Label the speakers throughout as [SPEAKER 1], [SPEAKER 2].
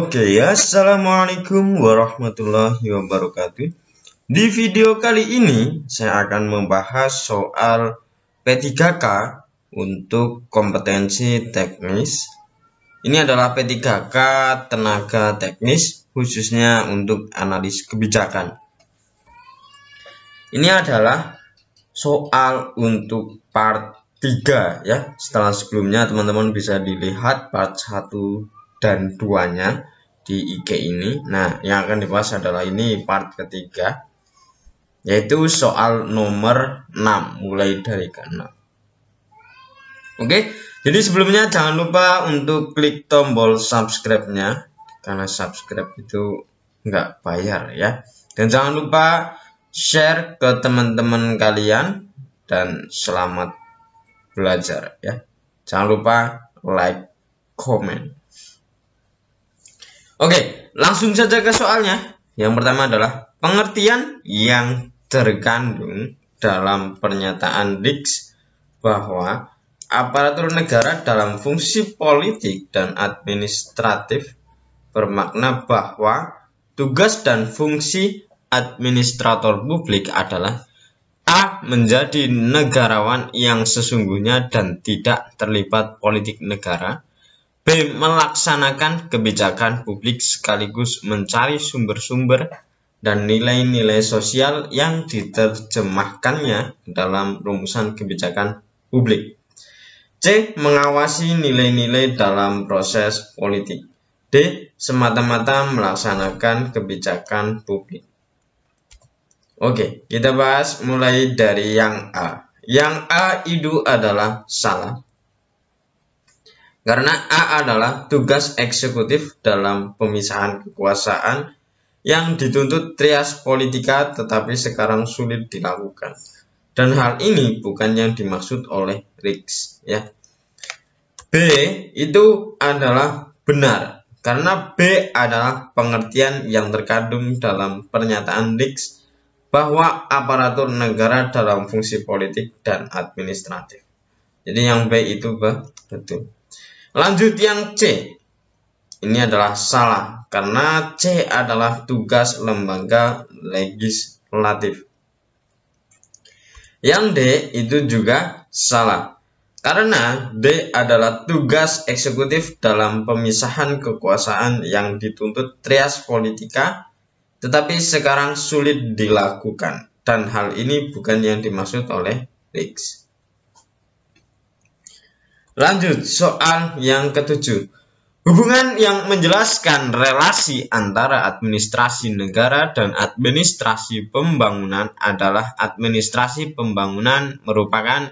[SPEAKER 1] Oke, assalamualaikum warahmatullahi wabarakatuh. Di video kali ini saya akan membahas soal P3K untuk kompetensi teknis. Ini adalah P3K tenaga teknis khususnya untuk analis kebijakan. Ini adalah soal untuk part 3 ya. Setelah sebelumnya teman-teman bisa dilihat part 1 dan 2-nya di IG ini. Nah, yang akan dibahas adalah ini part ketiga, yaitu soal nomor 6 mulai dari ke-6. Oke, jadi sebelumnya jangan lupa untuk klik tombol subscribe-nya, karena subscribe itu nggak bayar ya. Dan jangan lupa share ke teman-teman kalian dan selamat belajar ya. Jangan lupa like, comment. Oke, langsung saja ke soalnya. Yang pertama adalah pengertian yang terkandung dalam pernyataan Dix bahwa aparatur negara dalam fungsi politik dan administratif bermakna bahwa tugas dan fungsi administrator publik adalah A. Menjadi negarawan yang sesungguhnya dan tidak terlibat politik negara, B. Melaksanakan kebijakan publik sekaligus mencari sumber-sumber dan nilai-nilai sosial yang diterjemahkannya dalam rumusan kebijakan publik. C. Mengawasi nilai-nilai dalam proses politik. D. Semata-mata melaksanakan kebijakan publik. Oke, kita bahas mulai dari yang A. Yang A itu adalah salah. Karena A adalah tugas eksekutif dalam pemisahan kekuasaan yang dituntut trias politika tetapi sekarang sulit dilakukan. Dan hal ini bukan yang dimaksud oleh Riggs ya. B itu adalah benar karena B adalah pengertian yang terkandung dalam pernyataan Riggs bahwa aparatur negara dalam fungsi politik dan administratif. Jadi yang B itu betul. Lanjut yang C. Ini adalah salah karena C adalah tugas lembaga legislatif. Yang D itu juga salah karena D adalah tugas eksekutif dalam pemisahan kekuasaan yang dituntut trias politika tetapi sekarang sulit dilakukan dan hal ini bukan yang dimaksud oleh Riggs. Lanjut soal yang ke-7. Hubungan yang menjelaskan relasi antara administrasi negara dan administrasi pembangunan adalah administrasi pembangunan merupakan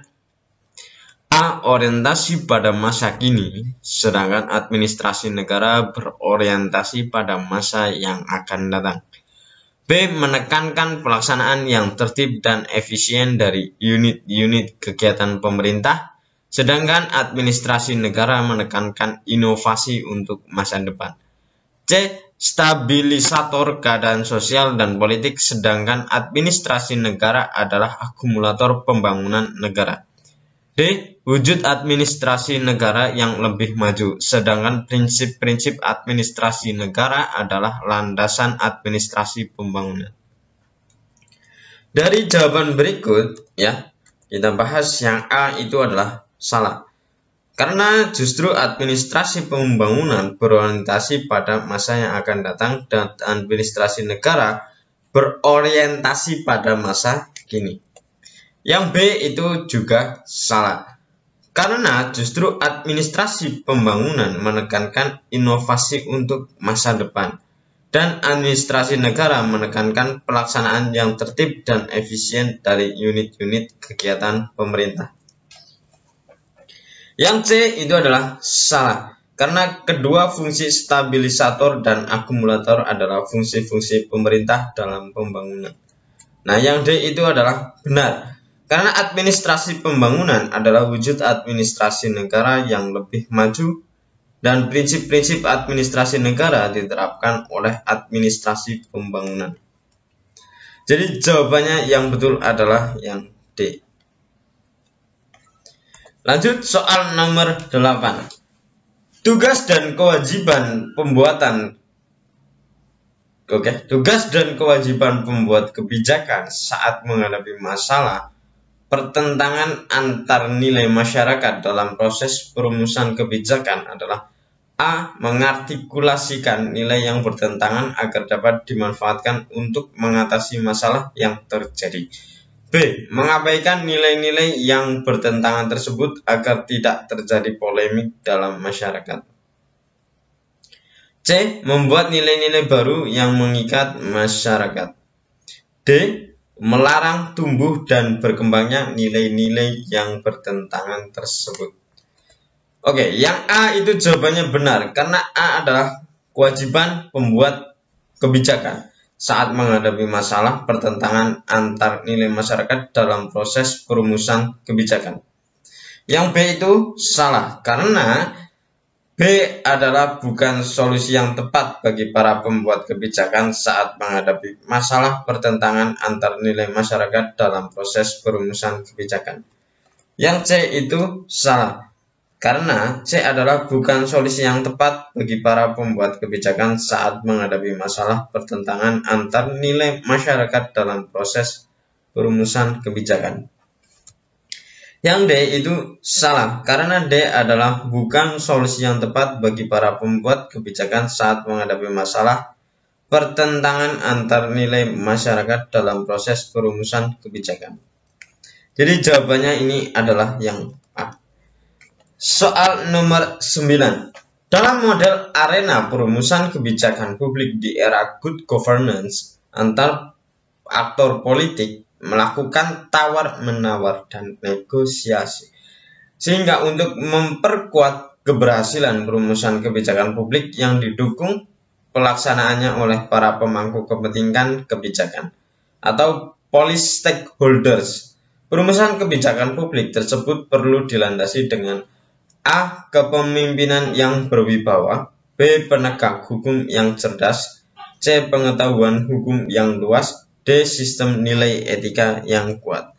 [SPEAKER 1] A. Orientasi pada masa kini, sedangkan administrasi negara berorientasi pada masa yang akan datang. B. Menekankan pelaksanaan yang tertib dan efisien dari unit-unit kegiatan pemerintah, sedangkan administrasi negara menekankan inovasi untuk masa depan. C. Stabilisator keadaan sosial dan politik, sedangkan administrasi negara adalah akumulator pembangunan negara. D. Wujud administrasi negara yang lebih maju, sedangkan prinsip-prinsip administrasi negara adalah landasan administrasi pembangunan. Dari jawaban berikut ya, kita bahas yang A itu adalah salah. Karena justru administrasi pembangunan berorientasi pada masa yang akan datang dan administrasi negara berorientasi pada masa kini. Yang B itu juga salah. Karena justru administrasi pembangunan menekankan inovasi untuk masa depan dan administrasi negara menekankan pelaksanaan yang tertib dan efisien dari unit-unit kegiatan pemerintah. Yang C itu adalah salah, karena kedua fungsi stabilisator dan akumulator adalah fungsi-fungsi pemerintah dalam pembangunan. Nah, yang D itu adalah benar, karena administrasi pembangunan adalah wujud administrasi negara yang lebih maju dan prinsip-prinsip administrasi negara diterapkan oleh administrasi pembangunan. Jadi jawabannya yang betul adalah yang D. Lanjut soal nomor 8. Tugas dan kewajiban pembuatan Oke, tugas dan kewajiban pembuat kebijakan saat menghadapi masalah pertentangan antar nilai masyarakat dalam proses perumusan kebijakan adalah A. Mengartikulasikan nilai yang bertentangan agar dapat dimanfaatkan untuk mengatasi masalah yang terjadi. B. Mengabaikan nilai-nilai yang bertentangan tersebut agar tidak terjadi polemik dalam masyarakat. C. Membuat nilai-nilai baru yang mengikat masyarakat. D. Melarang tumbuh dan berkembangnya nilai-nilai yang bertentangan tersebut. Oke, yang A itu jawabannya benar karena A adalah kewajiban pembuat kebijakan saat menghadapi masalah pertentangan antar nilai masyarakat dalam proses perumusan kebijakan. Yang B itu salah karena B adalah bukan solusi yang tepat bagi para pembuat kebijakan saat menghadapi masalah pertentangan antar nilai masyarakat dalam proses perumusan kebijakan. Yang C itu salah, karena C adalah bukan solusi yang tepat bagi para pembuat kebijakan saat menghadapi masalah pertentangan antar nilai masyarakat dalam proses perumusan kebijakan. Yang D itu salah, karena D adalah bukan solusi yang tepat bagi para pembuat kebijakan saat menghadapi masalah pertentangan antar nilai masyarakat dalam proses perumusan kebijakan. Jadi jawabannya ini adalah yang A. Soal nomor 9. Dalam model arena perumusan kebijakan publik di era good governance, antar aktor politik melakukan tawar-menawar dan negosiasi. Sehingga untuk memperkuat keberhasilan perumusan kebijakan publik yang didukung pelaksanaannya oleh para pemangku kepentingan kebijakan atau policy stakeholders, perumusan kebijakan publik tersebut perlu dilandasi dengan A. Kepemimpinan yang berwibawa, B. Penegak hukum yang cerdas, C. Pengetahuan hukum yang luas, D. Sistem nilai etika yang kuat.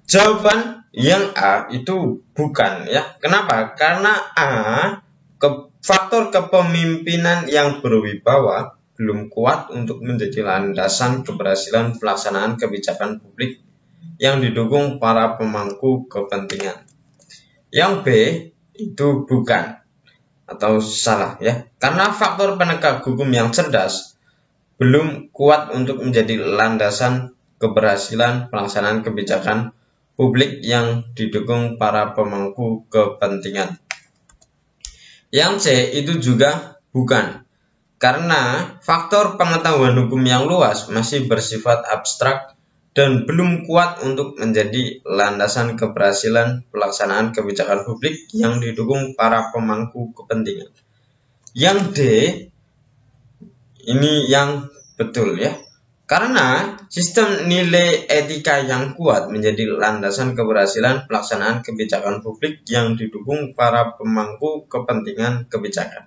[SPEAKER 1] Jawaban yang A itu bukan ya. Kenapa? Karena A, faktor kepemimpinan yang berwibawa belum kuat untuk menjadi landasan keberhasilan pelaksanaan kebijakan publik yang didukung para pemangku kepentingan. Yang B itu bukan atau salah ya. Karena faktor penegak hukum yang cerdas belum kuat untuk menjadi landasan keberhasilan pelaksanaan kebijakan publik yang didukung para pemangku kepentingan. Yang C itu juga bukan, karena faktor pengetahuan hukum yang luas masih bersifat abstrak dan belum kuat untuk menjadi landasan keberhasilan pelaksanaan kebijakan publik yang didukung para pemangku kepentingan. Yang D ini yang betul ya, karena sistem nilai etika yang kuat menjadi landasan keberhasilan pelaksanaan kebijakan publik yang didukung para pemangku kepentingan kebijakan.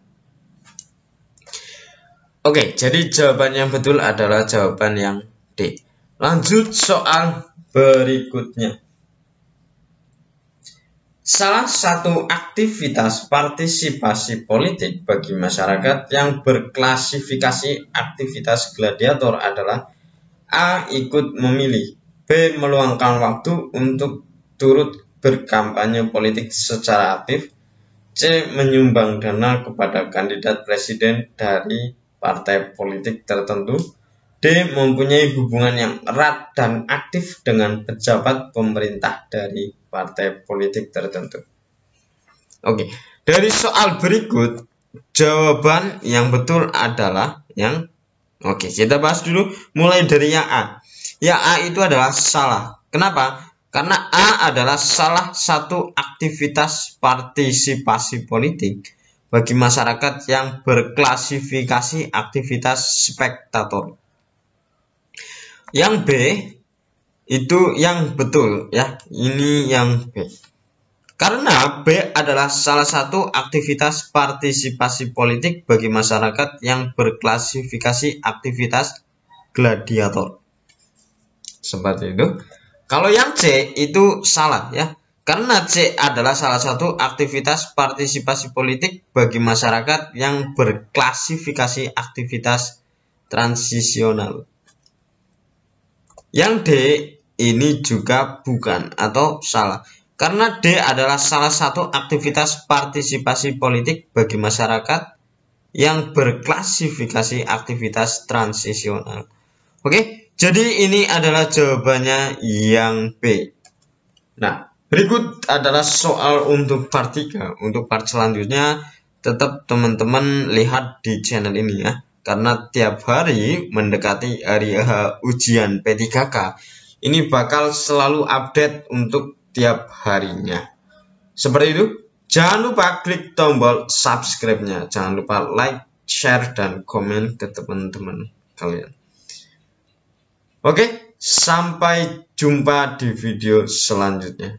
[SPEAKER 1] Oke, jadi jawaban yang betul adalah jawaban yang D. Lanjut soal berikutnya. Salah satu aktivitas partisipasi politik bagi masyarakat yang berklasifikasi aktivitas gladiator adalah A. Ikut memilih, B. Meluangkan waktu untuk turut berkampanye politik secara aktif, C. Menyumbang dana kepada kandidat presiden dari partai politik tertentu, D. Mempunyai hubungan yang erat dan aktif dengan pejabat pemerintah dari partai politik tertentu. Oke, dari soal berikut, jawaban yang betul adalah yang Oke, kita bahas dulu mulai dari yang A. Yang A itu adalah salah. Kenapa? Karena A adalah salah satu aktivitas partisipasi politik bagi masyarakat yang berklasifikasi aktivitas spektator. Yang B itu yang betul ya. Ini yang B. Karena B adalah salah satu aktivitas partisipasi politik bagi masyarakat yang berklasifikasi aktivitas gladiator. Seperti itu. Kalau yang C itu salah ya. Karena C adalah salah satu aktivitas partisipasi politik bagi masyarakat yang berklasifikasi aktivitas transisional. Yang D ini juga bukan atau salah, karena D adalah salah satu aktivitas partisipasi politik bagi masyarakat yang berklasifikasi aktivitas transisional. Oke, jadi ini adalah jawabannya yang B. Nah, berikut adalah soal untuk part 3. Untuk part selanjutnya tetap teman-teman lihat di channel ini ya, karena tiap hari mendekati hari ujian P3K ini bakal selalu update untuk tiap harinya. Seperti itu. Jangan lupa klik tombol subscribe-nya. Jangan lupa like, share, dan komen ke teman-teman kalian. Oke, sampai jumpa di video selanjutnya.